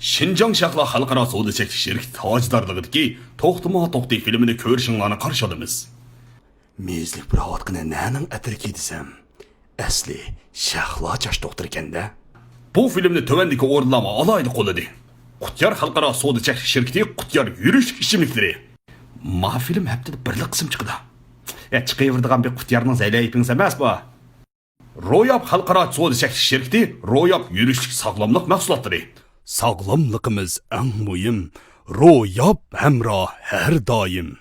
Шинжаң Шахла Халқара Сауда Чекті Şirketi tacdarlığıdaki Toxtuma Toxti filmini көрішіңланы қаршы алымыз. Mezlik bir avatkını nənin ətirki desem, əsli Şahla çaş doktor kende. Bu filmni tövendeki orlama alaylı qoladı. Qutyar Halqara Sawda Chekti Şirketi Qutyar yürüyüş işimlikleri. Ma film heptede birli qism çıqdı. Çıqıverdiğen bir Qutyarның zəyləyipiңiz emas bu. Ro'yab Halqara Sawda Chekti Şirketi Ro'yab yürüyüşlük sağlamlıq mahsulatları. Sağlamlığımız en mühim, ro'yab hemra her daim.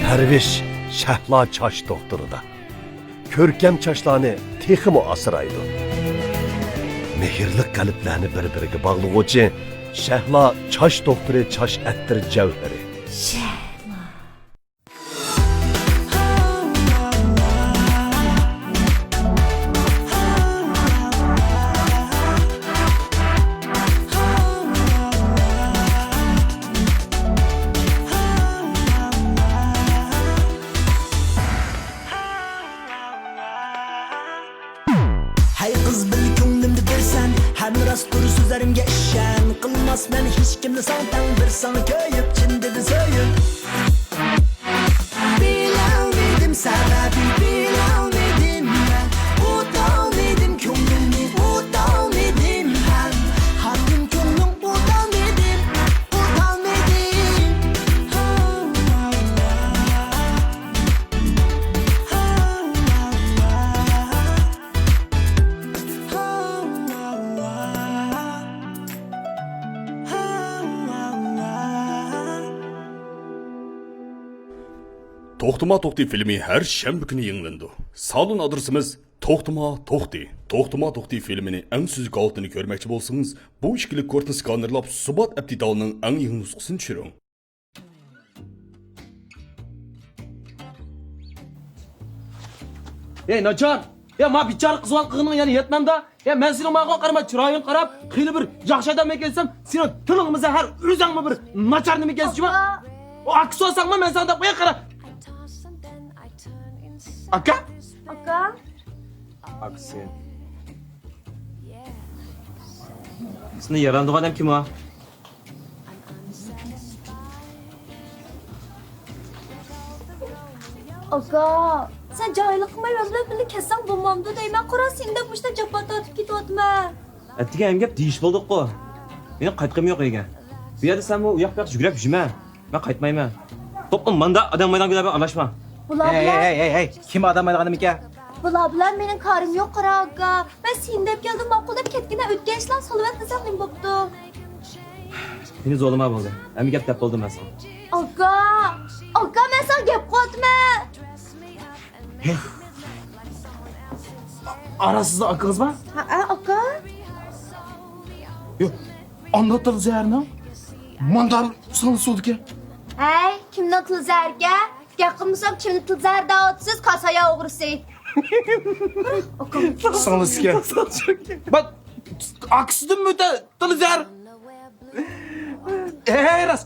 Perviş Şahla çaş doktoru da. Körkem çaşlarını teximi asıraydı. Mehirlik kaliplerini birbirine bağlığı Şahla çaş doktoru çaş ettir cevheri. Hey kız bil ko'nglimni bersan, ham rost tur so'zlarimga ishon. Qilmasman hech kimni santan, bir sana ko'yib chin dedi so'yib. Bilolmadim sababi, bilolmadim men. O'tolmadim ko'nglimni, o'tolmadim ham. Har kun ko'nglim o'tolmadim, o'tolmadim. Toxtuma Toxti filmi her şembe günü yayınlandı. Salon adresimiz Toxtuma Toxti. Toxtuma Toxti filmini en süzük altını görmekçi bolsanız, bu işkili kortunu skanerlap Subat Abdidalının en yeni nüskasını düşürün. Ey Nacan, ya ma bichar qizg'on qig'inin yani yetmem da, ya men seni ma'qul qarama, chiroying qarab, xiyli bir yaxshi odam ekensam, seni tilingni zahar o'zingmi bir nachar nima ekansiz-mi? O aks olsangmi men senda qo'ya qara. Aka? Aka? Aksi. Seni yarandiq odam kim o? Aka, sen cahillik qilmay men bilan birga kelsang bo'lmamdi deyman. Qara senda bu ishda jabba tortib ketyapman. Atgan gap deyish bo'ldi-ku. Meni qaytqim yo'q ekan. Bu yerda sen bu uyoq-buyoq yugurib yurma. Men qaytmayman. To'pim manda odam maydonga bilan aralashma. Bular bilan Hey, kim adam aylanım ike? bular bilan mening qarim yo'q qara aka. Men sen deb keldim, ma'qul deb ketgina o'tgan ishlar solvat desam nim bo'pti. Meni zo'lima bo'ldi. Hamma gap deb bo'ldim men sana. Aka, aka men sen gap qotman. Arasızda akınız mı? Ha, aka? Yok. Anlatıldı zehirne. Mandal sana sordu ki. Hey, kimni tilzarga? Gap qilmasam kimni tilzar da'vatsiz kasaya o'g'risi. Sana sike. Bak aksıdın mı da tılı zehir? Ras.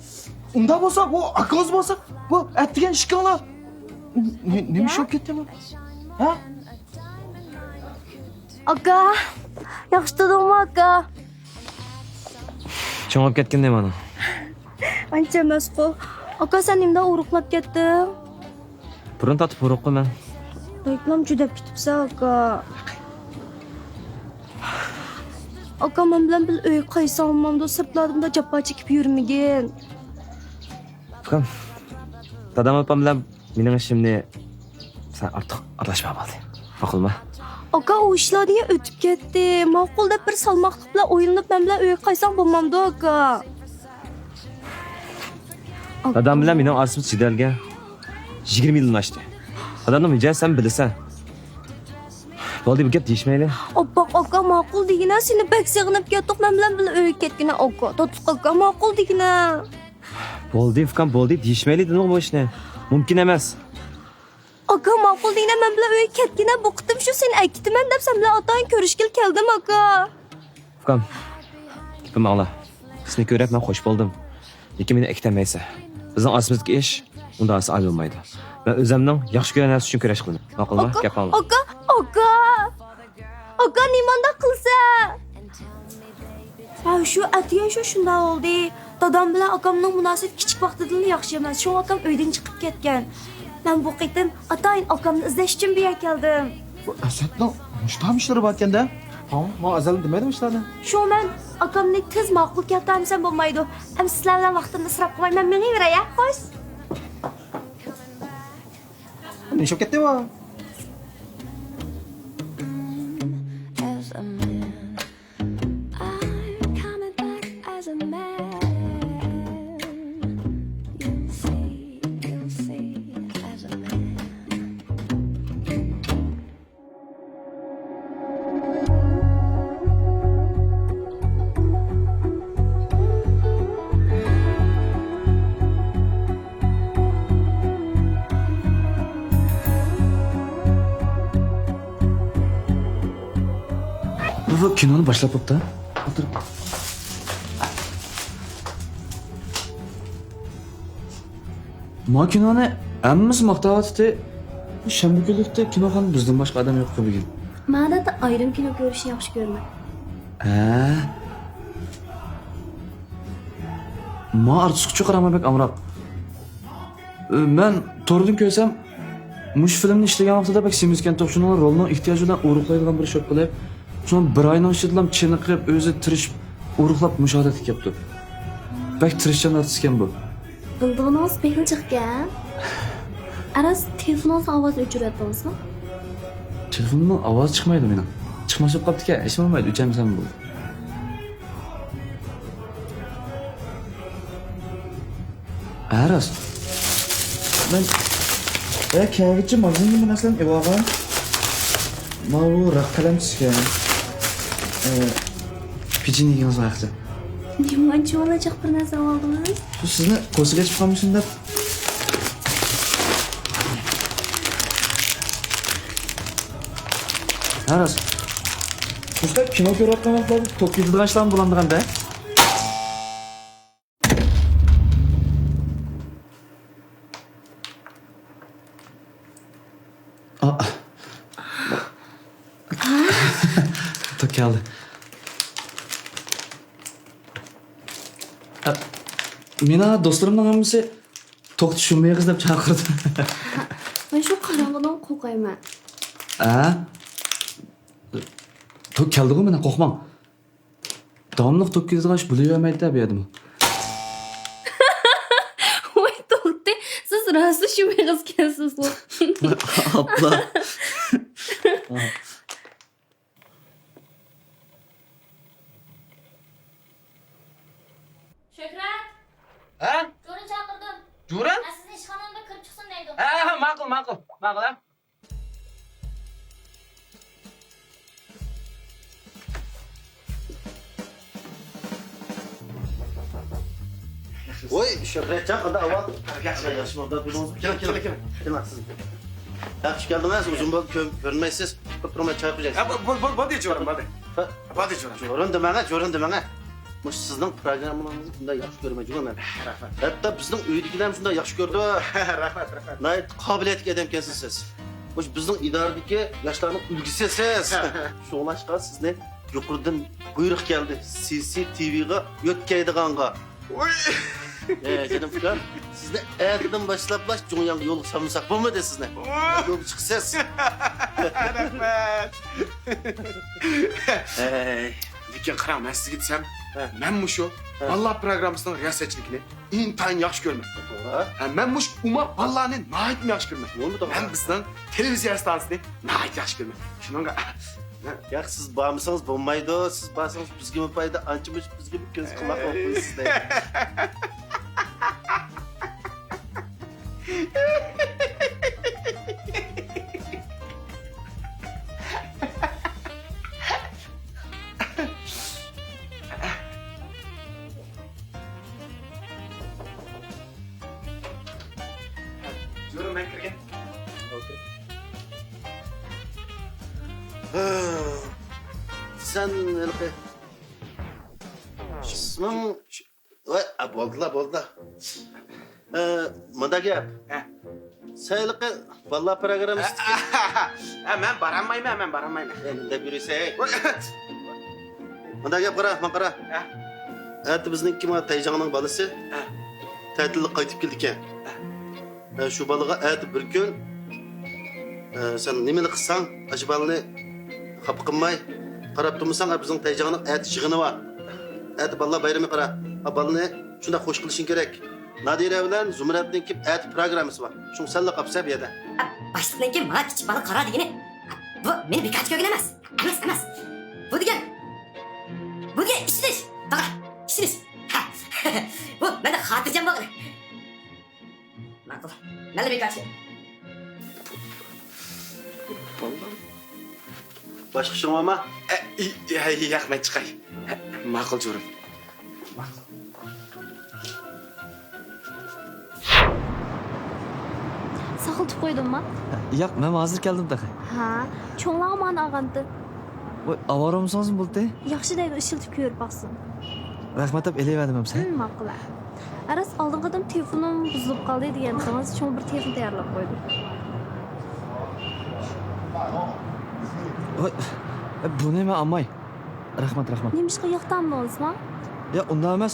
Unda bolsa bu akılız bolsa bu ettigen şıkkınlar. Neymiş o gitti mi? Ha? Aka, yaxshi turdingmi aka? Cho'ngib ketganda mana. Ancha emas-ku. Aka sen nimdan uruqlab ketding? Burun tatib uruq qo'yman. Reklam juda bitibsan aka. Aka men bilan bir uy qaysa olmamda sirtlarimda jabba chekib yurmagin. Bakın. Dadam opam bilan mening ishimni sen ortiq aralashma bo'ldi. Ma'qulmi? Aka o ishlarni o'tib ketdi. Ma'qul deb bir salmoqlik bilan o'yinib men bilan uy qaysam bo'lmamda aka. Dadam bilan mening arsimiz chidalga 20 yildan oshdi. Dadamni mijaysan bilasan. Bo'ldi bu gap deyishmayli. Oppoq aka ma'qul degina seni bak sig'inib ketdik men bilan bir uy ketgina aka. Totuq aka ma'qul degina. Bo'ldi fikam bo'ldi deyishmayli dedim bu ishni. Mumkin emas. Aka ma'qul degina men bilan uy ketgina bu qitim shu sen aytdiman deb sen bilan otang ko'rishgil keldim aka. Fikam. Gapim angla. Sizni ko'rib men xush bo'ldim. Lekin meni aytmaysa. Bizning orsimizga ish unda asl bo'lmaydi. Ben o'zimning yaxshi ko'rgan narsa uchun kurash qildim. Ma'qulmi? Gap angla. Aka nimanda qilsa? Ha şu atiyen şu şunda oldu. Dadam bilan akamning munosib kichik vaqtidan yaxshi emas. Şu akam uydan chiqib ketgan. Ben bu qitim atayin akamni izlash uchun bu yerga keldim. Bu Asadning mushtam ishlari bor ekanda. Ha, men azal demadim ishlarni. Şu men akamni tez ma'qul keltirsam bo'lmaydi. Ham sizlar bilan vaqtimni isrof qilmayman. Men meniveray, ya. Xo'sh. Ne ishib ketdi bu? As a man, I'm coming back as a man. You'll see, as a man. Bu kinoni boshlab bo'pti. O'tir. Ma kinoni hammamiz maqtayotdi. Shanba kunlikda kinoxona bizdan boshqa odam yo'q bugün. Ma'da ayrim kino ko'rishni yaxshi ko'raman. Ha. Ma artistga qaramak amroq. Men to'g'ridan ko'rsam, mush filmni ishlagan vaqtida bak Semizkan To'qshunovning rolini ehtiyojidan o'riqlaydigan bir shop qilib, so'ng bir oyning ichida chiniqib, o'zi tirishib, o'riqlab mushohada qilibdi. Bak tirishchan artistkan bu. Bildiğiniz peki çıkken. Aras telefonunuz ovoz o'chiryapsizmi? Telefonimdan ovoz chiqmaydi mening. Chiqmasa qolibdi-ku, hech bo'lmaydi, o'chamisan bu. Aras. Ben kayakçı magazin gibi nasıl evagan? Mavu rak kalem çizgen. Pijin yiyiniz ayakta. Nimachi olacak bir narsa oldingiz? Şu sizni ko'siga chiqamisin deb. Aras. Şurada kino ko'rayotgan vaqtlarda Tokioda ishlarni bo'landiganda. Geldi. Meni do'stlarimning hammasi to'q tushunmaysiz deb chaqirdi. Ben şu karanlıdan korkayım. Ha? To'q keldi-ku, meni qo'rqmang. Davomli to'q keladigan ish bo'lavermaydi deb edim. Voy to'xta, siz rostli shu qiz kelsiz. Abla. Şöhret. Ha? Jo'rani chaqirdim. Jo'ran? Sizni ishxonamga kirib chiqsin deydi. Ha, ma'qul. Ma'qul, ha. Oy, Şöhretcan qada avval yaxshi bo'ldi. Keling. Siz. Yaxshi keldingiz. Uzun bo'lib ko'rinmaysiz. Turmay choy quyasiz. Bo'ldi jo'ram, bo'ldi. Bo'ldi jo'ram. Jo'ran demanga. Mush sizning programmangizni bunday yaxshi ko'rmay juraman. Rahmat. Hatto bizning uydagilar ham shunday yaxshi ko'rdi. Rahmat. Nayt qobiliyatli odam ekansiz siz. Mush bizning idoradagi yoshlarning ulgusisiz. Sho'lashqa sizni yuqoridan buyruq keldi. CCTV'ga yo'tkaydiganga. Oy. Canım Furkan, siz de erden başlaplaş Conya'nın yolu samırsak bu mu de siz ne? Yolu çıksız. Rahmat. Lekin qarang, men sizga desam, men mushu Vallah programmasining riyosatchiligini intayin yaxshi ko'raman. Men mush umar Vallahni nihoyat yaxshi ko'raman. Men bizning televiziya stansiyasini nihoyat yaxshi ko'raman. Shuningga Ya siz bağımsanız bombaydı, siz bağımsanız biz gibi payda ançımış biz gibi göz kulak olmayı sizde. Jo'ram, men kirgan. Sen öyle ismin vay bo'ldilar. Manda gap. Sen vallahi programist. Men baranmayman. Elimde birisi. Manda gap qara. Ati bizniki ma Tayjanning balasi. Ta'tilga qaytib keldi ekan. Shu balaga ati bir kun sen nimani qilsang, shu balani xafa qilmay qarab turmasang, bizning Tayjanning ati yig'ini bor. Ati balla bayrami qara. Balani shunda xush qilishing kerak. Nadira bilan Zumratning ati programmasi bor. Shuni senla qapsa bu yerda. Başlıktan kim bana küçük balık kara degeni? Bu beni birkaç kögün emez. Emez. Bu degen işiniz. Bak işiniz. Bu ben de hatırlayacağım bakın. Makul. Ben de birkaç şey. Başqa ishing bormi? Yaxmat chiqay. Ma'qul jo'rim. Saqıltib qo'ydimmi? Yo'q, men hozir keldim da. Ha, cho'nglar mani ag'andi. Voy, avoramsizmi bo'ldi? Yaxshi deydi, ishiltib ko'rib baqsin. Rahmat deb elevadim hamsa. Ma'qul. Aras oldingidan telefonim buzilib qoldi degansiz, cho'ng bir telefon tayyorlab qo'ydim. Voy, bu nima ammay? Rahmat. Nemishqa yoqdanmi olasizmi? Ya unda emas.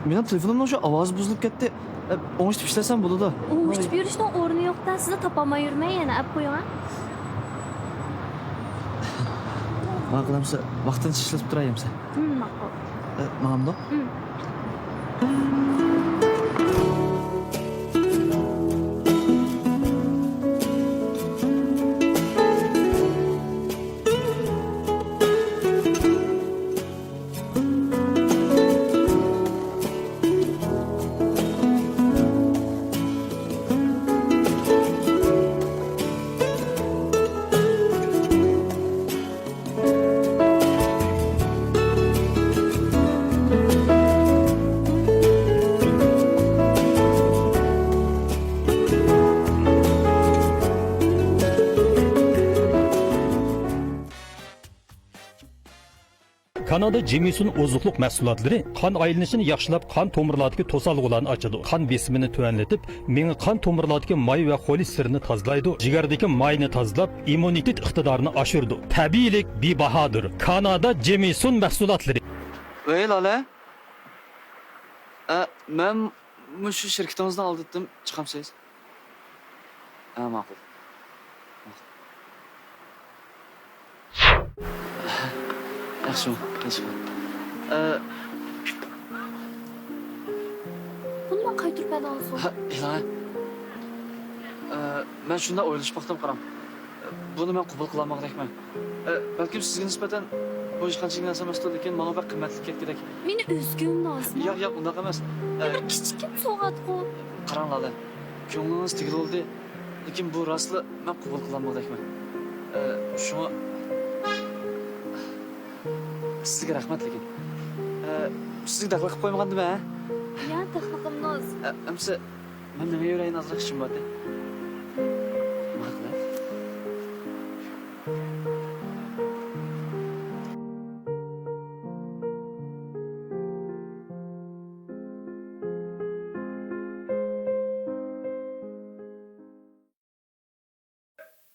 Mening telefonimning shu ovozi buzilib ketdi. O'ngishib ishlasam bo'ladi. O'ngishib yurishning o'rni yo'q-da, sizni topolmay yurmay yana olib qo'ying. Ma'qulamsa, vaqtincha ishlatib turayimsa. Ma'qul. Ma'lummi? Kanada Jamieson ozuqluq mahsulotlari qon aylanishini yaxshilab, qon tomirlaridagi to'salg'ularni ochadi. Qon besimini tuvanlatib, menga qon tomirlaridagi may va xolesterinni tozalaydi. Jigardagi mayni tozalab, immunitet iqtidorini oshirdi. Tabiiylik bebahodir. Kanada Jamieson mahsulotlari. Voy Lola. Men shu shirkatimizdan oldim, chiqamsiz? Ma'qul. Yaxshi. Bundan qaytirib olasiz? Ilohi. Men shunda o'ylashmoqdim qaram. Buni men qabul qila olmoqdakman. Balkim sizga nisbatan bu ish qancha narsa emas, lekin menga bir qimmatli kerak. Meni o'zgim lozim. Yo'q, unday emas. Bir kichik sovg'at-ku. Qarang Lola. Ko'nglingiz tegildi, lekin bu rostli men qabul qila olmoqdakman. Shuni sizga rahmat lekin. Sizga daxl qilib qo'ymagandim a? Ya, daxlimiz. Amsa men nima yurayni azroq ishim bor-da. Ma'qul.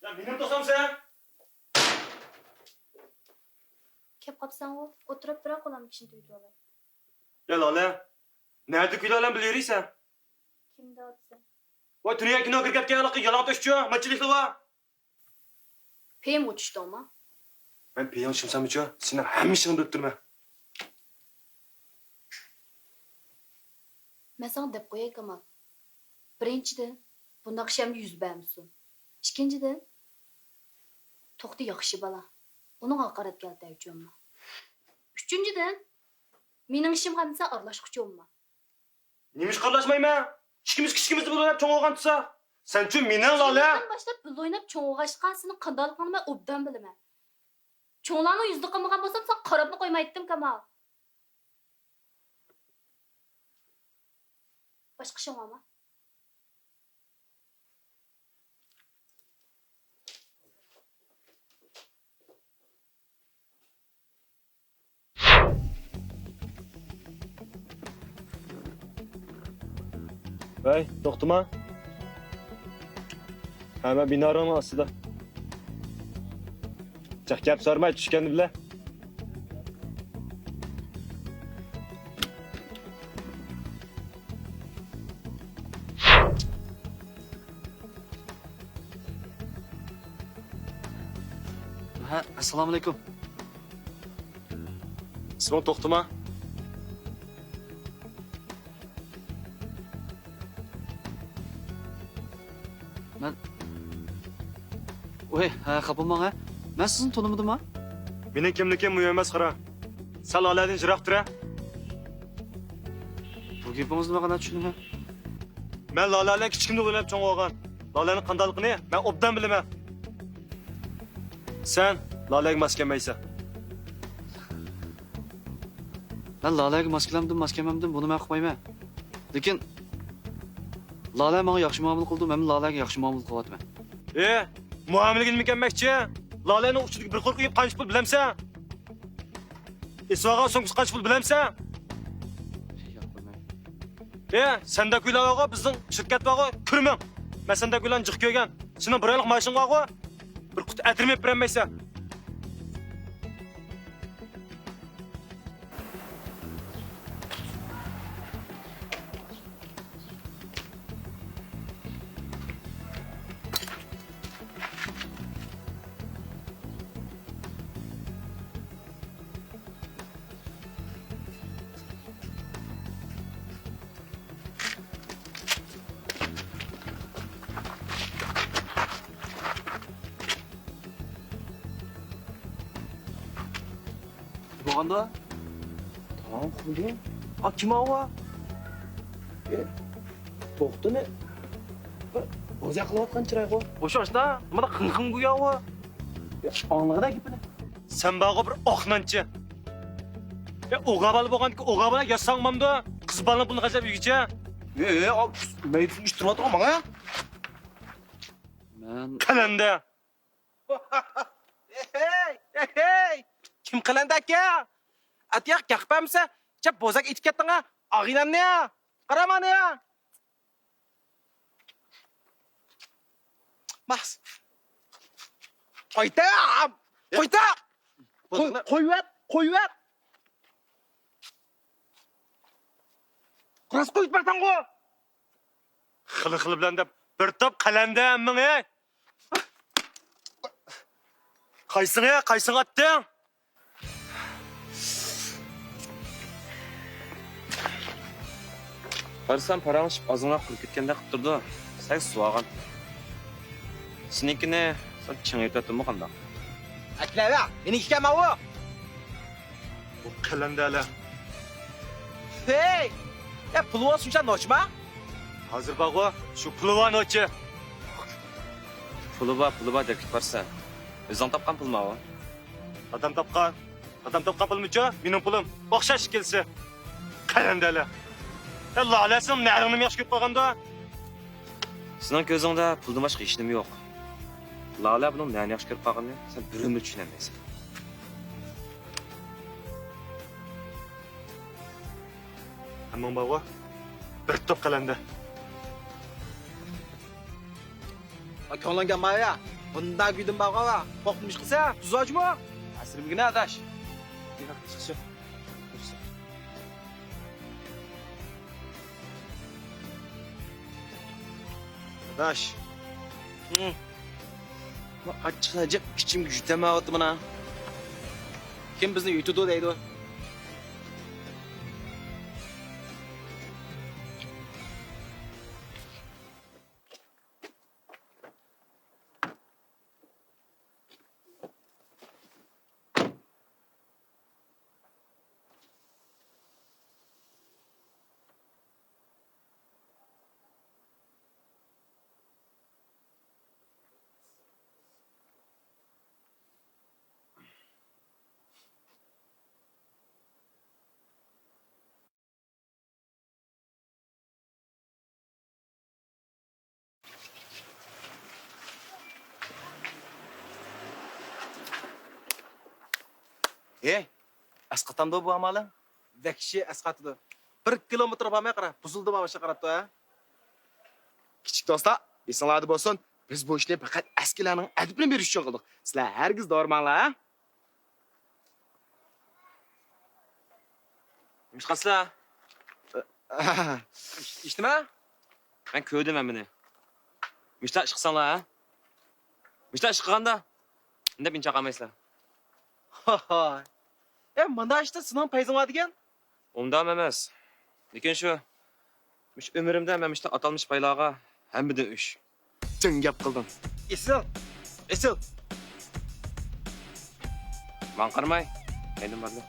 Ya meni to'samsan? Kep qapsan-ku, o'tirib tura qo'lam kishini tuyib olay. Ya Lola, nerede kuylalan biliyorsan? Kimda otsa? Voy dünya kino kirgatgan yalan to'shchu, machilikli va. Peyim o'tishdimi? Men peyon shimsamchu, seni hamma ishingni bilib turman. Men sana deb qo'yay Kamal. Birinchidan, bundoq shamni yuz bermisin. Ikkinchidan, to'xti yaxshi bola. Uning haqorat keltiruvchi olma. Uchinchidan, mening ishim ham sen aralashquchi olma. Nima ish qarlashmayman? Ikkimiz bo'lib cho'ng olgan tutsa. Sen-chu meni Lola. Ben boshlab pul o'ynab cho'ng'ashqa seni qandoqligini men obdan bilaman. Cho'nglarni yuzda qilmagan bo'lsam, sen qarabni qo'ymaydim Kamal. Boshqa ishim bormi? Vay, to'xtama. Hamma binoning ostida. Chaqchab sormay tushgandi bilan. Ha, assalomu alaykum. isming to'xtama. Men Oy, ha, xafa bo'lmang, ha. Men sizni tanimidim, ha? Mening kimligim muhim emas, qara. Sal Laladan jiroq tur. Bu gapingizni men qanday tushunding, ha? Men Laladan kichkimda o'ylab cho'ng olgan. Lalaning qandaligini men obdan bilaman. Sen Lalaga mos kelmaysan. Men Lalaga maskelamdim, maskelamdim, buni men qilmayman. Lekin Lala menga yaxshi muomala qildi, men Lalaga yaxshi muomala qilyapman. Muomalagini mükemmelçi. Lalaning uchiga bir qo'l qo'yib qancha pul bilamsan? Isvaga so'ngsi qancha pul bilamsan? Senda kuylarga bizning shirkat bag'i kirmang. Men senda kuylarni jiq ko'rgan. Sening bir oylik maoshing bag'i bir qut atirmay bermaysan. Bo'lganda? Tamam, qildim. Kim ava? To'xtani. O'zi qilayotgan chiroyga. O'shashda, nimada qinqin bo'yog'i? Onlig'ida gapini. Sen bag'i bir oqnanchi. O'g'abal bo'lganki, o'g'abal yasangmamda. Qiz bola buni qachab uygacha. Meytni ishtirib menga. Men Qalanda. Hey! Kim qilanda aka? Atiyoq gaqpamsa, chap bozak etib ketdinga. Og'inamni. Qaramani. Mas. Qo'yta! Qo'yta! Qo'yvat! Qras qo'yib bersan-ku. Xili bilan deb bir top qalanda amming. Qaysing atting? Qarasam parang'ishib ozingga qilib ketganda qilib turdi. Sen suvagan. Seninkini sen chingaytadimi qanda? Aklava, meniki kam o. Bu qalandalar. Hey! Ya pulva shuncha nochma? Hozir bag'o, shu pulvan ochi. Pulva deb ketbarsan. O'zing topgan pulmi o? Adam topgan pulmicha, mening pulim o'xshash kelsa. Qalandalar. Allah alasım näringni yaxshi ko'rib qolganda. Sening ko'zingda puldan boshqa hech nima yo'q. Lala buning nani yaxshi ko'rib qolganini sen bir umr tushunmaysan. Hammang bag'o bir top qalanda. Ko'nglangan maya. Bunda guydim bag'o va qo'qmish qilsa, tuzojmi? Asrimgina adash. Chiqshi. Adash. Achchiqlajib ichimga yutamayapti mana. Kim bizni yutadi deydi? Asqatamda bu amaling? Vahshiy asqatdi. 1 kilometr bormay qara, buzildi mana qarabdi ha. Kichik do'stlar, esinglarda bo'lsin, biz bu ishni faqat askilarning adibini berish uchun qildik. Sizlar hargiz dormanglar ha. Mishqaslar. Ishdimi? Men ko'rdim buni. Mishlar chiqsanglar ha. Mishlar chiqqanda, unda bin chaqamaysizlar. Hay. Manda işte sınav payzım var degen. Ondan emas. Lekin shu ömrümde men işte atalmış baylağa hemmide üç. Cın gap kıldın. Esil. Man qirmay. Elim barda.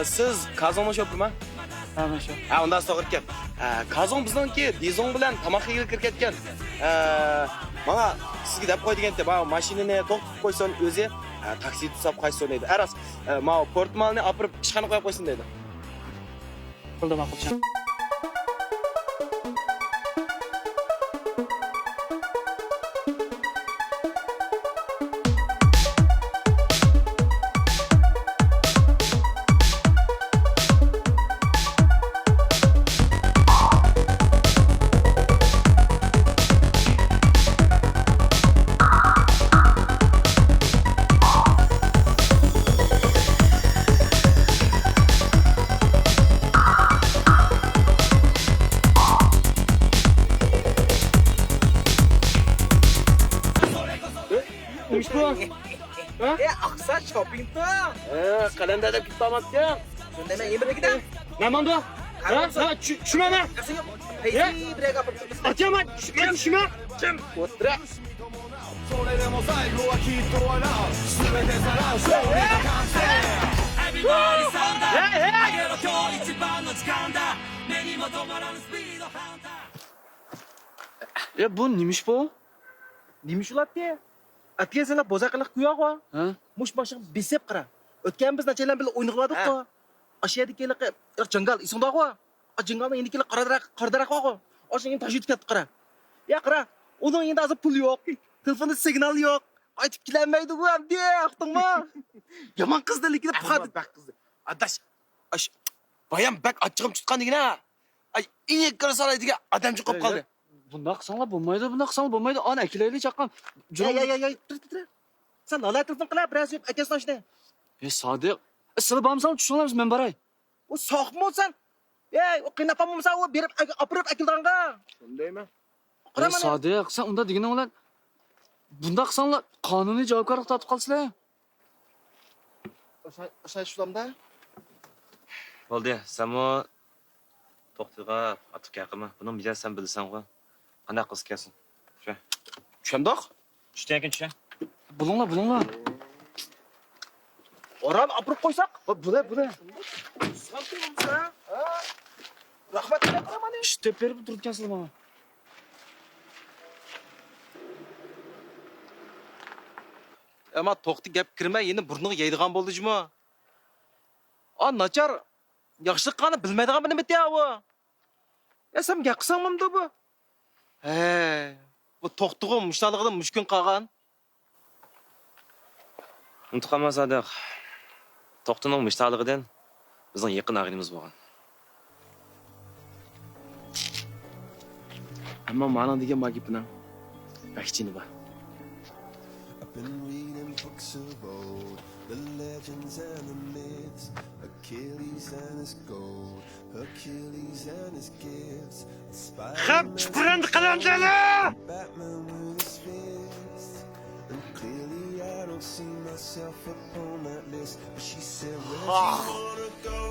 Siz kazonma şopimi? Ha, shu. Ha, undan to'g'ri ekan. Kazon bizniki Dizon bilan tamoq yeyib kirib ketgan. Mana sizga deb qo'ydigan-da, mana mashinani to'xtatib qo'ysin o'zi, taksi tutsab qaytsin deydi. Aras, mana portmalni olib ishxona qo'yib qo'ysin deydi. Qildi ma'qulcha. Neymiş bu? Ha? Aksa shopping tu. Kalenderda bitta olmabdi. Shunda men yemir gidelim. Nima bo'ldi? Ha? Tushunmayman. Paysi birga gapirib. Aytaman, tushunma. Kim? O'tira. Bu neymiş bu? Neymiş ulatdi? Atkezlar bozaqiliq kuyoq-ku. Mush boshing besib qara. O'tgan biz nachalar bilan o'ynag'ladik-ku. Ashiyadiklar jangal isingda-ku. Jangalning endi kelib qaradaroq-ku. O'sha endi tashib ketdi qara. Ya qara, uning endi hozir pul yo'q. Telefonda signal yo'q. Aytib kelmaydi-ku hamdi, uqdingmi? Yomon qizdi lekin paqadi bak qizdi. Adash. Bayam bak achchig'im tutgan degina. Ay, eng kirsalaydigan odamchi qolib qoldi. Bundoq qilsanglar bo'lmaydi. Ana akilayli chaqqan. Ya, tur. Sen nolay telefon qilib, biroz yo'q, akasidan shunday. Sodiq, sizlar bormisan, tushinglar, men boray. O soqmi bo'lsan? O qiynaqam bo'lsa, o berib opirib akildanga. Shundaymi? Sodiq, sen unda degina bilan bundoq qilsanglar, qonuniy javobgarlik tortib qolsizlar. O'sha shulamda. Bo'ldi, Samo to'xtiga atiq yaqimi. Buni bilasan bilsan-ku. Qanday qiz kelsin? Shu. Tushundoq? Tushdan keyin tushan. Bulunglar. Oran opirib qo'ysak? Bular. Rahmat qilmani. İşte berib turibkansizlar mana. Ama to'xti gap kirmay, endi burniga yeydigan bo'ldi juma. A nachar yaxshilik qani bilmaydigan bir nima deyapti. Ya sen gap qilsangmidi bu? He, bu to'xtiga mushtaligidan mushkun qolgan. Unutqanma Sadiq. To'xtining mushtaligidan bizning yaqin og'inimiz bo'lgan. Ammo ma'no degan magipni bakchini bor. Been reading books of old, the legends and the myths, Achilles and his gold, Hercules and his gifts, Spider-Man Batman with his fists. And clearly I don't see myself upon that list. But she said, where you wanna go?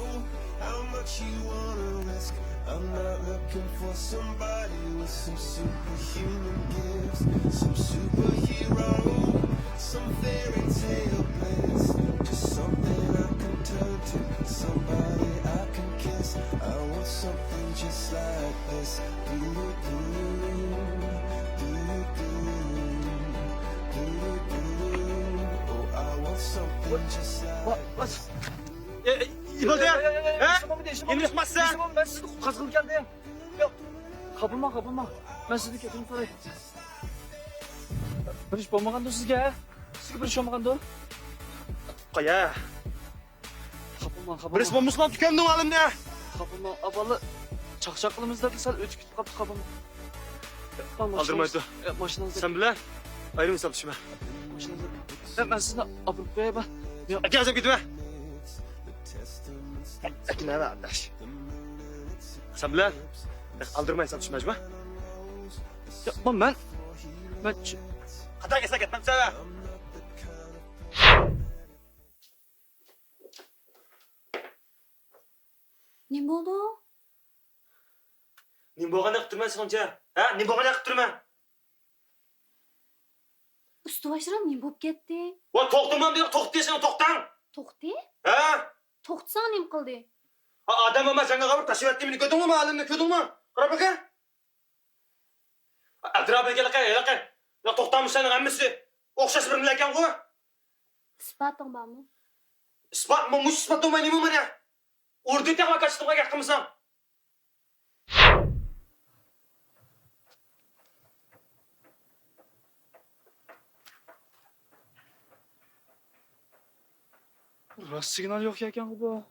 How much you wanna risk? I'm not looking for somebody with some superhuman gifts, some superhero, some fairy tale bliss, just something I can turn to, somebody I can kiss. I want something just like this. Oh, I want something just like this. İboldu ya. Endi chiqmasa. Ben sizni qutqazgim keldi. Yo'q. Qabulma. Ben sizni keting so'ray. Bir ish bo'lmaganda sizga. Sizga bir ish bo'lmaganda. Qo'ya. Qabulma. Bir ish bo'lmasdan tukandim halimda. Qabulma. Avvalo chaqchaq qilamiz deb sal o'tib ketib qoldi qabulma. Aldırmaydı. Maşınızda. Sen bile ayrı mı sapışma? Maşınızda. Ben sizinle apırıp koyayım ben. Geleceğim gitme. Ekine ver arkadaş. Sen bile aldırmayın sapışma acaba? Yapmam ben. Hata geçsek etmem sana. Ne bo'ldi? Nim bo'lganda qilib turman siqincha. Ha, nim bo'lganda qilib turman. Ustuvashram ne bo'lib ketdi? Va to'xtaman deb to'xta desang to'xtang. To'xti? Ha? To'xtsang nim qildi? Adam emas, senga qabir tashib etdimini ko'rdingmi, ma'lumni ko'rdingmi? Qarab baka. Atrofiga laqay. Ya to'xtamishlarning hammasi o'xshash bir ekan ku. Isboting bormi? Isbot mı? Mush isbot bo'lmay nima mana? Urdi taqva kaçtımga gap qilmasam. Rost signal yo'q ekan bu.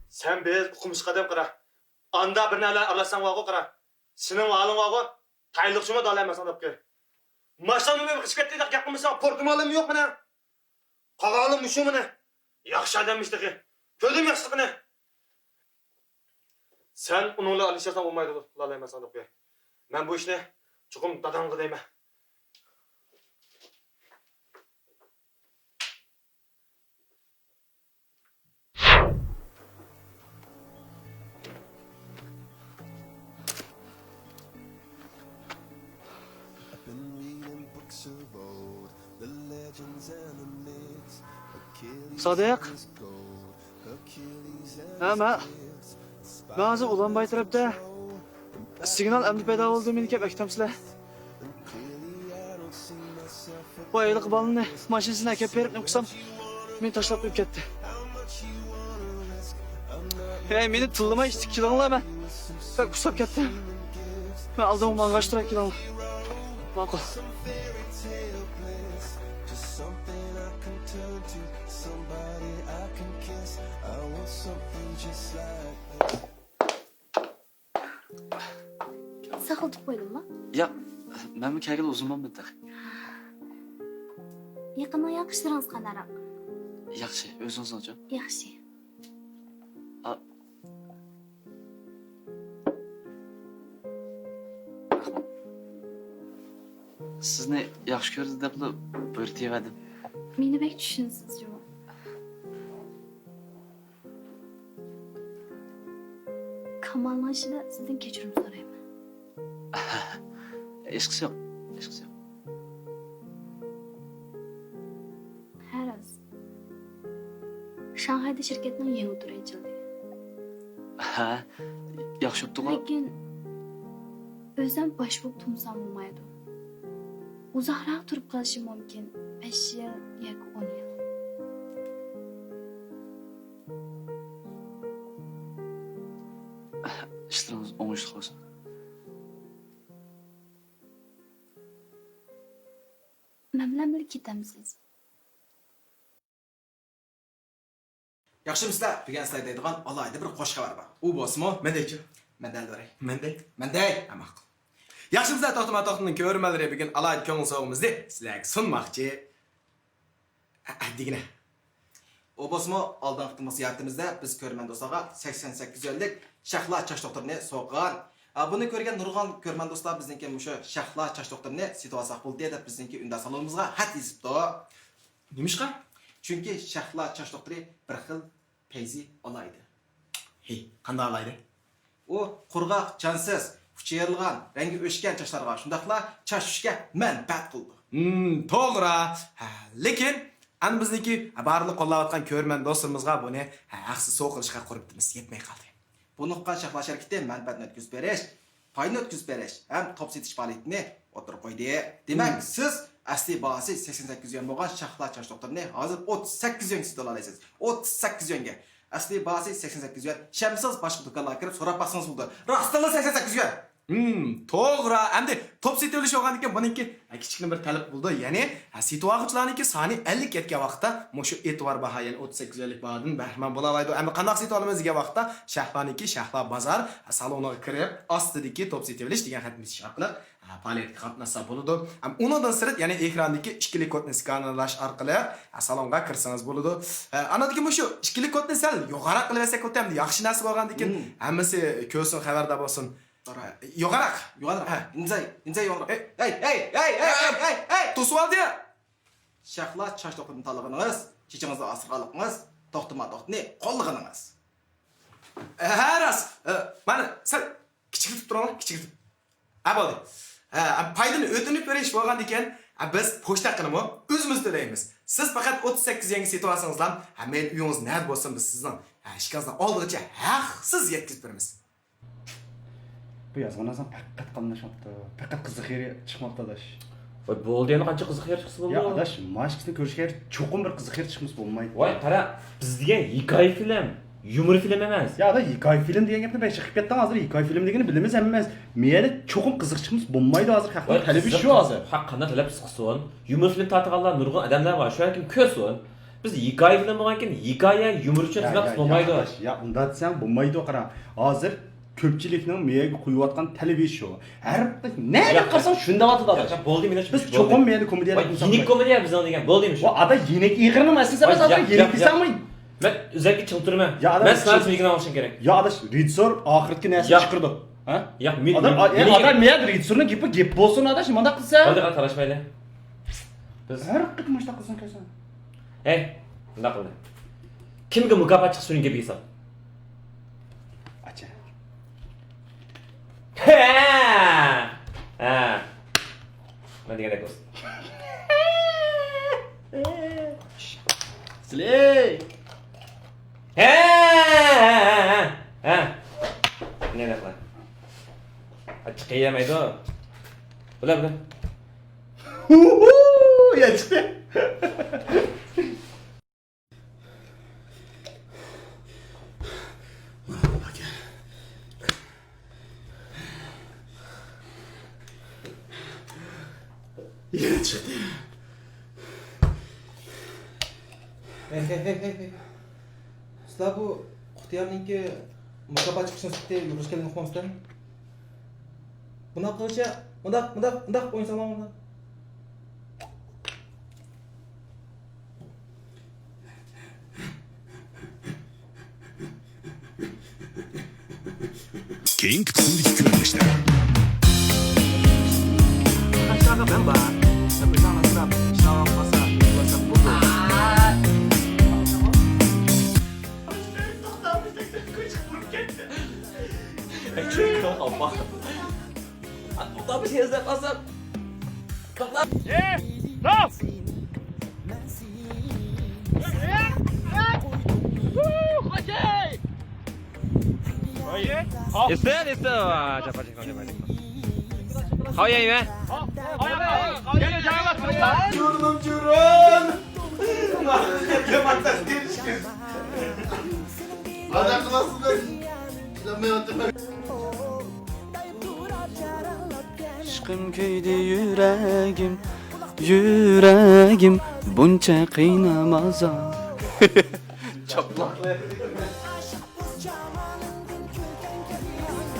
Sen biz o'qimishqa deb qara. Anda bir narsalar arasan vaqo qara. Sening haling vaqo tayliqchimi dalamasang deb kel. Mashanimni qilib ketdi deb gap qilmasang, portmolim yo'q mana. Qog'olim shu mana. Yaxshi odammishdiki. Ko'rdim yaxshiligini. Sen uningla alishasang bo'lmaydi, dalamasang deb kel. Men bu ishni chuqum dadamga deyman. Sadiq. Ben hozir Ulanbay tarafda signal amni paydo bo'ldi, meni kelib aytamsizlar. Bu ayliq balni mashinasini akab berib nima qilsam, meni tashlab qo'yib ketdi. Hey, meni tillamay ishtik kilonglar men. Ben kusab ketdim. Men aldimni mang'ashtirib kilonglar. Ma'qul. Saqiltib qo'ydingmi? Yo'q, men bu kelgan o'zim bo'lmadi. Yaqindan yaqishtiringiz qanaroq? Yaxshi, o'zingiz-chi? Yaxshi. Sizni yaxshi ko'rdi deb buyruq yedim. Meni bek tushunsiz, javob. Kamalning ishida sizdan kechirim so'rayman. Ishqisi yo'q. Haraz. Shanxayda shirkatning yangi turi ochildi. Ha, yaxshi bo'pti-ku. Lekin Özüm boş bo'lib tunsam bo'lmaydi. Uzoqroq turib qolishi mumkin. 5 yil yoki 10 yil. İşlerimiz oңushli bo'lsin. Men bilan birga ketamsiz. Yaxshimizlar, bugun sizlarga aytadigan alohida bir qo'sh xabar bor. U bo'lsa-mu, mendaychi. Mendal beray. Menday. Amaq. Yaxshimizlar, to'xtamning ko'rmalari bugun alohida ko'ngil sog'imizni sizlarga sunmoqchi. Digina. O bo'lsa-mu, oldingi qitma ziyoratimizda biz ko'rman do'stlarga 88 yillik Shahlo chash doktorini so'qgan. Buni ko'rgan nurg'on ko'rman do'stlar bizningki mushu Shahlo chash doktorini sitib olsak bo'ldi deb bizningki unda salonimizga xat yozibdi. Nimishqa? Chunki Shahlo chash doktori bir xil payzi olaydi. Hey, qanday olaydi? U qurg'oq, chansiz, fuchirilgan, rangi o'chgan chashlarga shundaqla chash tushga manfaat qildi. To'g'ri. Lekin an bizniki barliq qo'llayotgan ko'rman do'stimizga buni haqsiz so'qilishga quribdimiz, yetmay qoldi. Bunuqqa Shahlo sharkiti manfaatni o'tkazib berish, foydani o'tkazib berish ham top setish faoliyatini o'tirib qo'ydi. Demak, siz asli bahasi 88 yuan bo'lgan Shahlo chash doktorini hozir 38 yuan sotib olasiz. 38 yuanga. Asli bahasi 88 yuan. Shamsiz boshqa do'konlarga kirib so'rab baksangiz bo'ldi. Rostdan 88 yuan. To'g'ri. Endi top setib olish olgan ekan, buningki kichkina bir talab bo'ldi. Ya'ni setib oluvchilarniki soni 50 ketgan vaqtda mushu e'tibor baho, ya'ni 38 yillik bahodan bahramand bo'la oladi. Endi qanday setib olamiz degan vaqtda Shahloniki Shahlo bozor saloniga kirib, ostidagi top setib olish degan xatni bosish orqali faoliyatga qatnashsa bo'ladi. Undan sirt, ya'ni ekrandagi ikkili kodni skanlash orqali salonga kirsangiz bo'ladi. Anadagi mushu ikkili kodni sal yuqoriroq qilib olsak o'tamdi. Yaxshi narsa bo'lgan ekan, hammasi ko'rsin, xabarda bo'lsin. Yuqoriroq. Inzay yo'g'roq. Hey, to'svaldi. Shahlo chash doktorini tanlaganingizz, chechingizni asirganligingiz, to'xtama-to'xtni qo'llaganingizz. Haras, mana sal kichikitib turamiz, kichikitib. Bo'ldi. Paydani o'tinib berish bo'lgan ekan, biz pochta qilib o'zimiz to'laymiz. Siz faqat 38 yangi setib olsangiz ham, men uyingiz nari bo'lsin, biz sizdan ishingizdan oldigacha haqsiz yetkazib beramiz. Bu yozgandan faqat qamlashmoqda. Faqat qiziq yeri chiqmoqda adash. Voy, bo'ldi, yana qancha qiziq yer chiqsa bo'ldi. Ya adash, mashqni ko'rishga cho'qim bir qiziq yer chiqmas bo'lmaydi. Voy, qara, biz degan hikoya film, yumor film emas. Ya da hikoya film degan gapni ben chiqib ketdim hozir. Hikoya film degani bilamiz emas. Meyli cho'qim qiziq chiqmas bo'lmaydi hozir. Haqni talabi shu hozir. Haqqanda talab qilsin. Yumor film tartganlar nurg'un odamlar bor. Shu yoki ko'rsin. Biz hikoya film bo'lgan ekan, hikoya yumor uchun talab bo'lmaydi. Ya unda desam bo'lmaydi, qara. Hozir ko'pchilikning miyaga qo'yayotgan talabi shu. Har nega qarasang shunda otadi adash. Bo'ldi, men biz cho'qim meni komediyalar qilsak. Yinik komediya bizdan degan bo'ldimi shu? Va ada yinik ig'irni emas emas, hozir yinik desammi? Men o'zaki chiqtirman. Men sizlarni migran olishim kerak. Ya adash, rejissor oxirgi narsa chiqirdi. Ha? Yo'q, men men rejissorning gap bo'lsin adash, mana qilsa. Hozir talashmaydi. Biz har qit mushta qilsan kelsan. Hey, nima qildi? Kimga mukofot chiqsin shunga besa. Acha. Men degandek bo'lsin. Siley. Ne qiladi? Chiqayamaydi. Bular. Ya chiqdi. Yine çıktı. Hey. Sizlar bu Qutyarninki mukofot chiqishini kutib yurishganini uqmaysizlarmi? Bunaqa qilsa, undaq o'yin salonida. Keyingi qismdagi ko'rinishlar. Aşağıda ben var. Sen bir zaman sıra şavam masa, WhatsApp bu. Allah. Burada bir şey yazarsan. Bak lan. Stop! Este. Çapa. Hayır be. Jurun jurun. Kemal gelişkin. Hadi kılasınız. Aşkım köyde yüreğim, yüreğim bunca kıynamaz.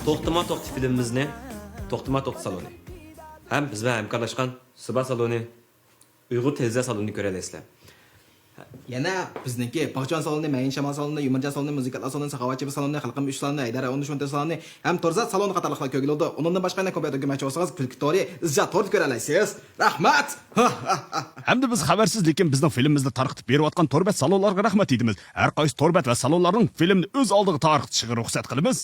To'xtama to'xti filmimizni To'xtama to'xti saloni ham biz bilan hamkorlashgan Suba saloni, Uyg'ur televizor salonini ko'rasizlar. Yana bizniki Baqjon saloni, Mayin Shamal saloni, Yumarjon saloni, Muzikatlar saloni, Saxovatchi saloni, Xalqim 3 saloni, Aydara 13 saloni ham To'rzat saloni qatorliqlar ko'rildi. Undan boshqa yana kompyuter ko'rmoqchi bo'lsangiz, Kulkitori, Izzat To'rt ko'ra olasiz. Rahmat. Hamda biz xabarsiz lekin bizning filmimizni tarqitib berayotgan torbat salonlarga rahmat deymiz. Har qaysi torbat va salonlarning filmni o'z oldiga tarqitishiga ruxsat qilamiz.